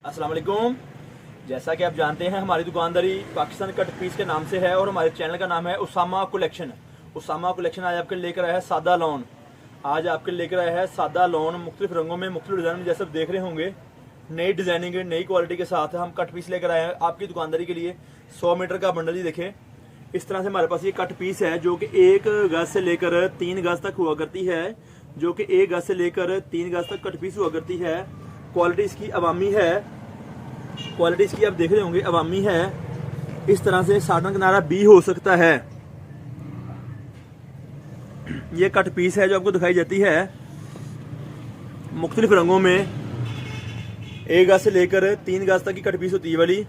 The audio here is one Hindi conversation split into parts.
अस्सलाम वालेकुम। जैसा कि आप जानते हैं हमारी दुकानदारी पाकिस्तान कट पीस के नाम से है और हमारे चैनल का नाम है उसामा कलेक्शन। उसामा कलेक्शन आज आपके लेकर आया है सादा लॉन। आज आपके लेकर आया है सादा लॉन मुख्तलिफ रंगों में मुख्तलिफ डिज़ाइन में, जैसे आप देख रहे होंगे नई डिज़ाइनिंग नई क्वालिटी के साथ हम कट पीस लेकर आए हैं आपकी दुकानदारी के लिए। 100 मीटर का बंडल ही देखें, इस तरह से हमारे पास ये कट पीस है जो कि 1 गज से लेकर 3 गज तक हुआ करती है, जो कि 1 गज से लेकर 3 गज तक कट पीस हुआ करती है। क्वालिटी इसकी अवामी है, क्वालिटी इसकी आप देख रहे होंगे अवामी है। इस तरह से साटन किनारा भी हो सकता है। ये कट पीस है जो आपको दिखाई जाती है मुख्तलिफ रंगों में। 1 गज से लेकर 3 गज तक की कट पीस होती है वाली।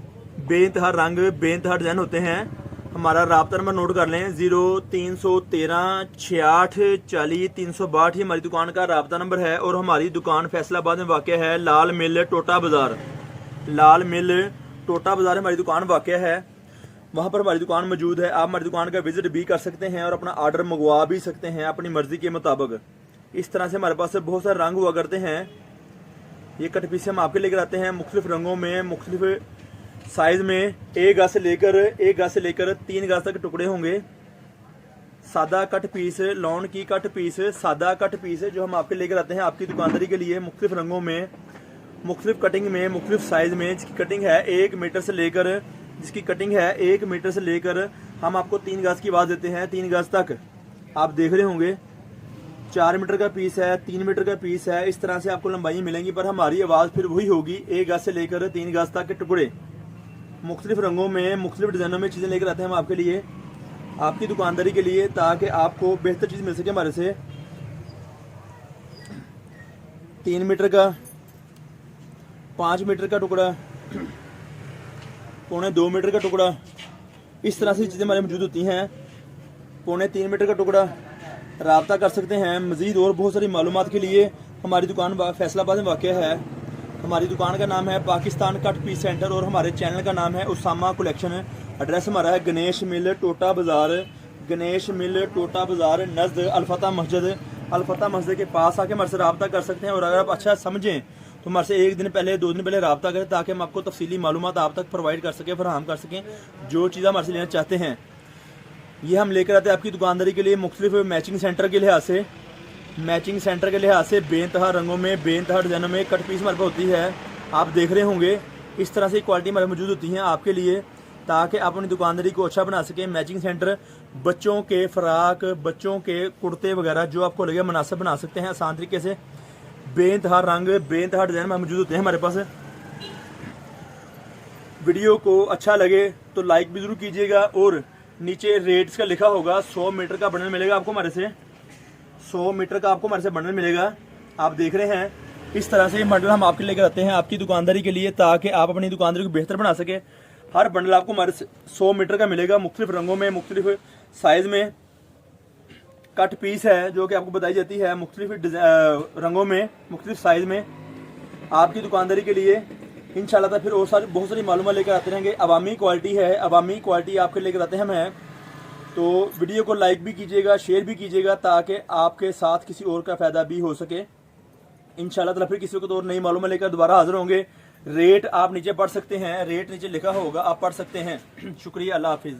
बेइंतहा रंग बेइंतहा डिजाइन होते हैं। हमारा राब्ता नंबर नोट कर लें 0313 66 40 362 ही हमारी दुकान का राब्ता नंबर है। और हमारी दुकान फैसलाबाद में वाक़ है, लाल मिल टोटा बाजार। लाल मिल टोटा बाजार हमारी दुकान वाक़ है, वहाँ पर हमारी दुकान मौजूद है। आप हमारी दुकान का विजिट भी कर सकते हैं और अपना आर्डर मंगवा भी सकते हैं अपनी मर्जी के मुताबिक। इस तरह से हमारे पास बहुत सारे रंग हुआ करते हैं। ये कट पीस हम आपके लेकर आते हैं मुख्तलिफ रंगों में, मुख्तलिफ साइज में। 1 गज से लेकर 3 गज तक टुकड़े होंगे। सादा कट पीस, लॉन की कट पीस, सादा कट पीस जो हम आपके लेकर आते हैं आपकी दुकानदारी के लिए मुख्तलिफ रंगों में, मुख्तलिफ कटिंग में, मुख्तलिफ साइज में। जिसकी कटिंग है 1 मीटर से लेकर हम आपको 3 गज की आवाज़ देते हैं। 3 गज तक आप देख रहे होंगे 4 मीटर का पीस है, 3 मीटर का पीस है। इस तरह से आपको लंबाई मिलेंगी, पर हमारी आवाज़ फिर वही होगी। 1 गज से लेकर 3 गज तक के टुकड़े मुख्तलिफ रंगों में, मुख्तलिफ डिज़ाइनों में चीज़ें लेकर आते हैं हम आपके लिए आपकी दुकानदारी के लिए, ताकि आपको बेहतर चीज़ मिल सके हमारे से। 3 मीटर का, 5 मीटर का टुकड़ा, 1.25 मीटर का टुकड़ा, इस तरह से चीज़ें हमारे मौजूद होती हैं। 3.25 मीटर का टुकड़ा राब्ता कर सकते हैं। मज़ीद और बहुत सारी मालूमात के लिए हमारी दुकान फैसलाबाद में वाक़ है। हमारी दुकान का नाम है पाकिस्तान कट पीस सेंटर और हमारे चैनल का नाम है उसामा कलेक्शन। एड्रेस हमारा है गणेश मिल टोटा बाज़ार, गणेश मिल टोटा बाज़ार नज़द अलफता मस्जिद। अलफता मस्जिद के पास आके हमारे से रब्ता कर सकते हैं। और अगर आप अच्छा समझें तो हमारे से 1 दिन पहले 2 दिन पहले रब्ता करें, ताकि हम आपको तफसीली मालूमात आप तक प्रोवाइड कर सकें, फराहम कर सकें जो चीज़ हमारे से लेना चाहते हैं। ये हम लेकर आते हैं आपकी दुकानदारी के लिए मुख्तलिफ मैचिंग सेंटर के लिहाज से, बेइंतहा रंगों में, बेइंतहा डिज़ाइनों में कट पीस हमारे पास होती है। आप देख रहे होंगे इस तरह से क्वालिटी हमारे मौजूद होती हैं आपके लिए, ताकि आप अपनी दुकानदारी को अच्छा बना सकें। मैचिंग सेंटर बच्चों के फ़राक, बच्चों के कुर्ते वगैरह जो आपको लगे मुनासिब बना सकते हैं आसान तरीके से। बेइंतहा रंग बेइंतहा डिज़ाइन में मौजूद होते हैं हमारे पास। वीडियो को अच्छा लगे तो लाइक भी ज़रूर कीजिएगा। और नीचे रेट्स का लिखा होगा। 100 मीटर का बंडल मिलेगा आपको हमारे से, 100 मीटर का आपको हमारे से बंडल मिलेगा। आप देख रहे हैं इस तरह से बंडल हम आपके लेकर आते हैं आपकी दुकानदारी के लिए, ताकि आप अपनी दुकानदारी को बेहतर बना सके। हर बंडल आपको हमारे 100 मीटर का मिलेगा मुख्तलिफ रंगों में, मुख्तलिफ साइज़ में। कट पीस है जो कि आपको बताई जाती है मुख्तलिफ रंगों में, मुख्तलिफ साइज़ में आपकी दुकानदारी के लिए। इंशाल्लाह फिर और बहुत सारी मालूमात लेकर आते रहेंगे। अवामी क्वालिटी है, अवामी क्वालिटी आपके लेकर आते हैं हम। तो वीडियो को लाइक भी कीजिएगा, शेयर भी कीजिएगा, ताकि आपके साथ किसी और का फ़ायदा भी हो सके। इंशाल्लाह फिर किसी को और नई मालूमात लेकर दोबारा हाजिर होंगे। रेट आप नीचे पढ़ सकते हैं, रेट नीचे लिखा होगा, आप पढ़ सकते हैं। शुक्रिया, अल्लाह हाफिज़।